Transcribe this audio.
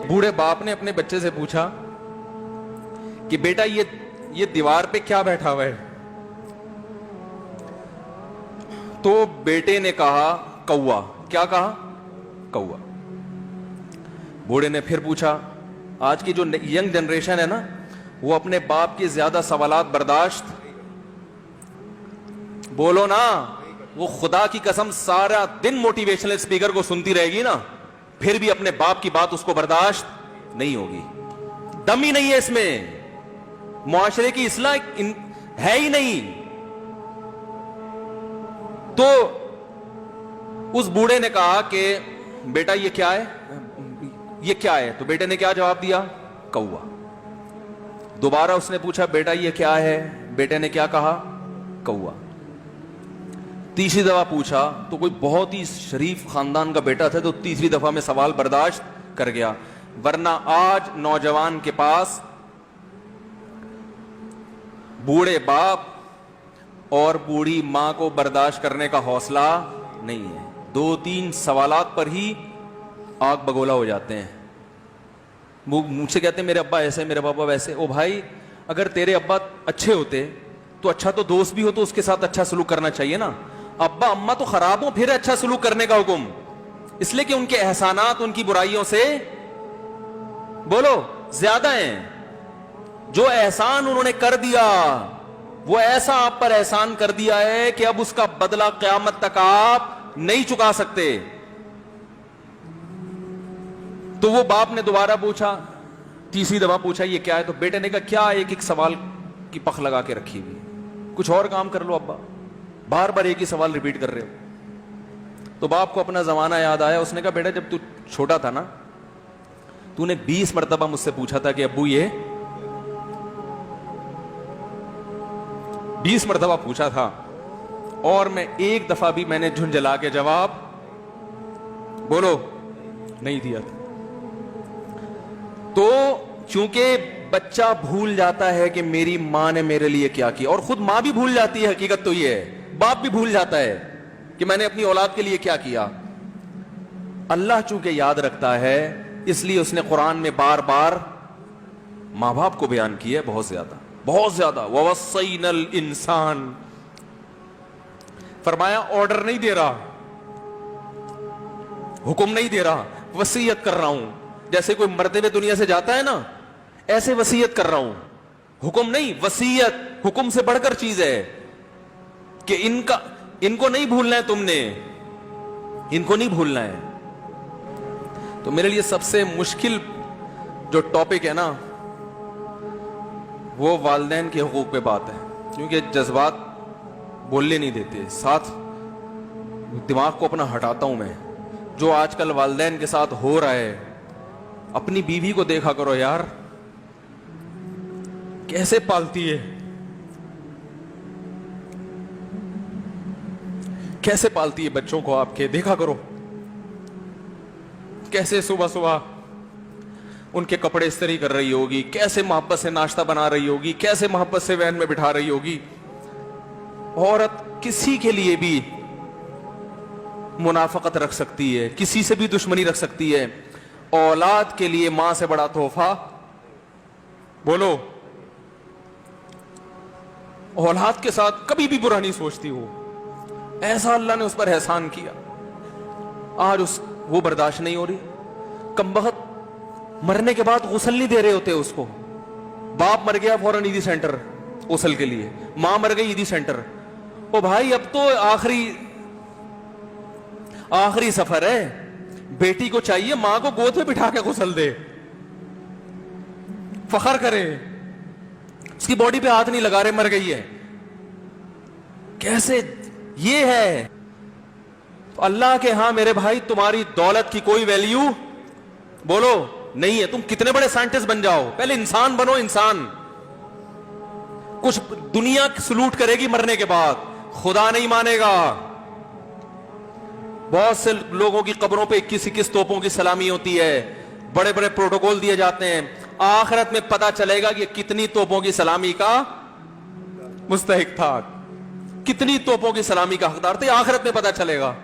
बूढ़े बाप ने अपने बच्चे से पूछा कि बेटा ये दीवार पे क्या बैठा हुआ है? तो बेटे ने कहा कौवा। क्या कहा? कौवा। बूढ़े ने फिर पूछा, आज की जो यंग जनरेशन है ना, वो अपने बाप के ज्यादा सवालात बर्दाश्त, बोलो ना, वो खुदा की कसम सारा दिन मोटिवेशनल स्पीकर को सुनती रहेगी ना, फिर भी अपने बाप की बात उसको बर्दाश्त नहीं होगी। दम ही नहीं है इसमें, मुआशरे की इस्लाह है ही नहीं। तो उस बूढ़े ने कहा कि बेटा ये क्या है, ये क्या है? तो बेटे ने क्या जवाब दिया? कौवा। दोबारा उसने पूछा, बेटा ये क्या है? बेटे ने क्या कहा? कौवा। तीसरी दफा पूछा तो कोई बहुत ही शरीफ खानदान का बेटा था, तो तीसरी दफा में सवाल बर्दाश्त कर गया। वरना आज नौजवान के पास बूढ़े बाप और बूढ़ी मां को बर्दाश्त करने का हौसला नहीं है। 2-3 सवालात पर ही आग बगोला हो जाते हैं। वो मुझसे कहते हैं मेरे अब्बा ऐसे, मेरे पापा वैसे। ओ भाई, अगर तेरे अब्बा अच्छे होते तो अच्छा, तो दोस्त भी हो तो उसके साथ अच्छा सलूक करना चाहिए ना। अब्बा अम्मा तो खराब हो, फिर अच्छा सलूक करने का हुक्म, इसलिए कि उनके एहसानात उनकी बुराइयों से बोलो ज्यादा हैं। जो एहसान उन्होंने कर दिया, वो ऐसा आप पर एहसान कर दिया है कि अब उसका बदला क़यामत तक आप नहीं चुका सकते। तो वो बाप ने दोबारा पूछा, तीसरी दफा पूछा ये क्या है? तो बेटे ने कहा क्या एक एक सवाल की पख लगा के रखी हुई, कुछ और काम कर लो अब्बा, बार बार एक ही सवाल रिपीट कर रहे हो। तो बाप को अपना जमाना याद आया। उसने कहा बेटा जब तू छोटा था ना, तूने 20 मरतबा मुझसे पूछा था कि अब्बू ये 20 मरतबा पूछा था, और मैं एक दफा भी मैंने झुंझला के जवाब बोलो नहीं दिया था। तो चूंकि बच्चा भूल जाता है कि मेरी मां ने मेरे लिए क्या किया, और खुद मां भी भूल जाती है, हकीकत तो ये है, बाप भी भूल जाता है कि मैंने अपनी औलाद के लिए क्या किया। अल्लाह चूंकि याद रखता है, इसलिए उसने कुरान में बार बार मां बाप को बयान किया है, बहुत ज्यादा। ववस्सैनल इंसान, फरमाया ऑर्डर नहीं दे रहा, हुक्म नहीं दे रहा, वसीयत कर रहा हूं। जैसे कोई मरते हुए दुनिया से जाता है ना, ऐसे वसीयत कर रहा हूं, हुक्म नहीं, वसीयत हुक्म से बढ़कर चीज है कि इनको नहीं भूलना है, तुमने इनको नहीं भूलना है। तो मेरे लिए सबसे मुश्किल जो टॉपिक है ना, वो वालिदैन के हुकूक पे बात है, क्योंकि जज्बात बोलने नहीं देते, साथ दिमाग को अपना हटाता हूं मैं। जो आजकल वालिदैन के साथ हो रहा है, अपनी बीवी को देखा करो यार, कैसे पालती है, कैसे पालती है बच्चों को आपके, देखा करो कैसे सुबह सुबह उनके कपड़े इस्त्री कर रही होगी, कैसे मोहब्बत से नाश्ता बना रही होगी, कैसे मोहब्बत से वैन में बिठा रही होगी। औरत किसी के लिए भी मुनाफकत रख सकती है, किसी से भी दुश्मनी रख सकती है। औलाद के लिए मां से बड़ा तोहफा बोलो, औलाद के साथ कभी भी बुरा नहीं सोचती हो। ऐसा अल्लाह ने उस पर एहसान किया, आज वो बर्दाश्त नहीं हो रही। कमबख्त मरने के बाद गुस्ल नहीं दे रहे होते उसको। बाप मर गया फौरन ईदी सेंटर गुस्ल के लिए, मां मर गई ईदी सेंटर। ओ भाई, अब तो आखिरी सफर है, बेटी को चाहिए मां को गोद में बिठा के गुस्ल दे, फखर करे, उसकी बॉडी पे हाथ नहीं लगा रहे, मर गई है। कैसे ये है? तो अल्लाह के यहां मेरे भाई तुम्हारी दौलत की कोई वैल्यू बोलो नहीं है। तुम कितने बड़े साइंटिस्ट बन जाओ, पहले इंसान बनो। इंसान कुछ दुनिया सलूट करेगी मरने के बाद, खुदा नहीं मानेगा। बहुत से लोगों की कब्रों पे 21-21 तोपों की सलामी होती है, बड़े बड़े प्रोटोकॉल दिए जाते हैं। आखिरत में पता चलेगा कि कितनी तोपों की सलामी का मुस्तहिक था, कितनी तोपों की सलामी का हकदार थे, आखिरत में पता चलेगा।